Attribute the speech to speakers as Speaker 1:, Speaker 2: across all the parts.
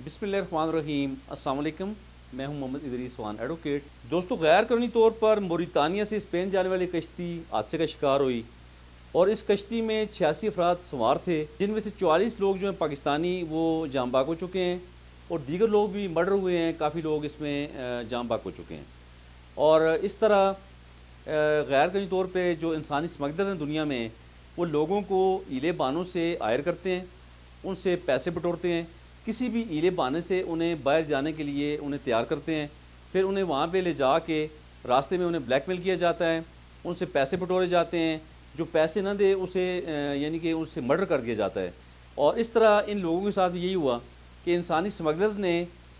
Speaker 1: बिस्मिल्लाहिर्रहमानिर्रहीम। अस्सलाम वालेकुम। मैं हूं मोहम्मद इदरीस वान एडवोकेट। दोस्तों, गैर कानूनी तौर पर मोरितानिया से स्पेन जाने वाली कश्ती हादसे का शिकार हुई और इस कश्ती में 86 अफराद सवार थे, जिनमें से 44 लोग जो हैं पाकिस्तानी वो जाम बाग हो चुके हैं और दीगर लोग भी मर्डर हुए हैं। काफ़ी लोग इसमें जाम बाग हो चुके हैं और इस तरह गैर कानूनी तौर पे जो इंसानी स्मगलर हैं दुनिया में, वो लोगों को हीले बहानों से हायर करते हैं, उनसे पैसे बटोरते हैं, किसी भी हीले बहाने से उन्हें बाहर जाने के लिए उन्हें तैयार करते हैं। फिर उन्हें वहाँ पे ले जा के रास्ते में उन्हें ब्लैकमेल किया जाता है, उनसे पैसे बटोरे जाते हैं। जो पैसे न दे उसे यानी कि उससे मर्डर कर दिया जाता है। और इस तरह इन लोगों के साथ यही हुआ कि इंसानी स्मगलर्स ने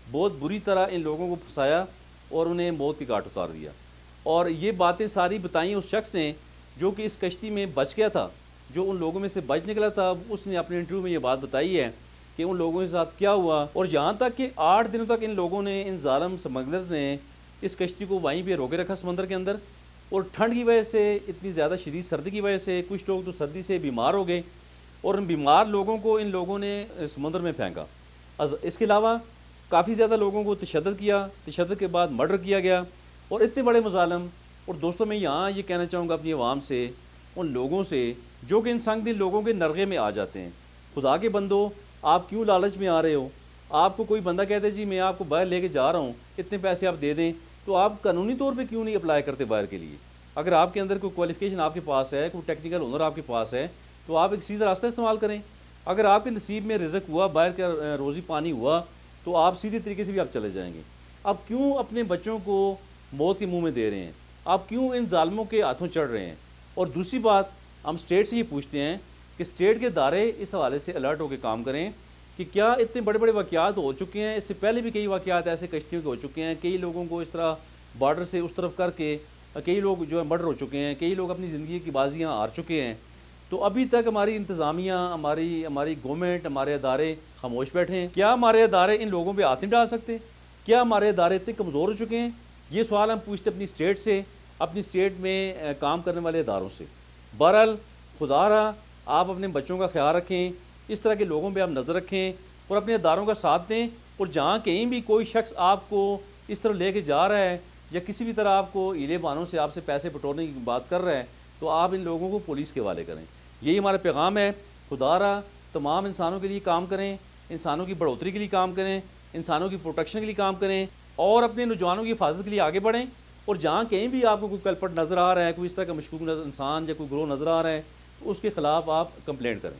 Speaker 1: बहुत बुरी तरह इन लोगों को फंसाया और उन्हें मौत की घाट उतार दिया। और ये बातें सारी बताई उस शख्स ने जो कि इस कश्ती में बच गया था, जो उन लोगों में से बच निकला था। उसने अपने इंटरव्यू में ये बात बताई है कि उन लोगों के साथ क्या हुआ। और यहाँ तक कि 8 दिनों तक इन लोगों ने, इन जालिम स्मगलर्स ने इस कश्ती को वहीं पे रोके रखा समंदर के अंदर। और ठंड की वजह से, इतनी ज़्यादा शदीद सर्दी की वजह से कुछ लोग तो सर्दी से बीमार हो गए और उन बीमार लोगों को इन लोगों ने समंदर में फेंका। इसके अलावा काफ़ी ज़्यादा लोगों को तशद्दुद किया, तशद्दुद के बाद मर्डर किया गया और इतने बड़े मुजालिम। और दोस्तों, मैं यहाँ ये कहना चाहूँगा अपनी आवाम से, उन लोगों से जो कि इन संगदिल लोगों के नरगे में आ जाते हैं, खुदा के बंदो, आप क्यों लालच में आ रहे हो? आपको कोई बंदा कहते हैं जी मैं आपको बाहर लेके जा रहा हूँ, इतने पैसे आप दे दें, तो आप कानूनी तौर पे क्यों नहीं अप्लाई करते बाहर के लिए? अगर आपके अंदर कोई क्वालिफिकेशन आपके पास है, कोई टेक्निकल हुनर आपके पास है, तो आप एक सीधा रास्ता इस्तेमाल करें। अगर आपके नसीब में रिज़्क हुआ, बाहर का रोज़ी पानी हुआ, तो आप सीधे तरीके से भी आप चले जाएंगे। आप क्यों अपने बच्चों को मौत के मुँह में दे रहे हैं? आप क्यों इन जालिमों के हाथों चढ़ रहे हैं? और दूसरी बात, हम स्टेट से ये पूछते हैं कि स्टेट के दायरे इस हवाले से अलर्ट होकर काम करें कि क्या इतने बड़े बड़े वाक़यात हो चुके हैं। इससे पहले भी कई वाक़यात ऐसे कश्तियों के हो चुके हैं। कई लोगों को इस तरह बॉर्डर से उस तरफ करके कई लोग जो है मर्डर हो चुके हैं, कई लोग अपनी ज़िंदगी की बाजियाँ हार चुके हैं। तो अभी तक हमारी इंतज़ामिया, हमारी गवर्नमेंट, हमारे अदारे खामोश बैठे हैं। क्या हमारे अदारे इन लोगों पर हाथ नहीं डाल सकते? क्या हमारे अदारे इतने कमज़ोर हो चुके हैं? ये सवाल हम पूछते अपनी स्टेट से, अपनी स्टेट में काम करने वाले अदारों से। बहरहाल, खुदारा आप अपने बच्चों का ख्याल रखें, इस तरह के लोगों पे आप नज़र रखें और अपने अदारों का साथ दें। और जहाँ कहीं भी कोई शख्स आपको इस तरह लेके जा रहा है या किसी भी तरह आपको हीले बहानों से आपसे पैसे बटोरने की बात कर रहा है, तो आप इन लोगों को पुलिस के हवाले करें। यही हमारा पैगाम है। खुदारा तमाम इंसानों के लिए काम करें, इंसानों की बढ़ोतरी के लिए काम करें, इंसानों की प्रोटेक्शन के लिए काम करें और अपने नौजवानों की हिफाजत के लिए आगे बढ़ें। और जहाँ कहीं भी आपको कोई कल्पट नज़र आ रहा है, कोई इस तरह का मशकूक इंसान या कोई ग्रोह नज़र आ रहा है, तो उसके ख़िलाफ़ आप कंप्लेंट करें।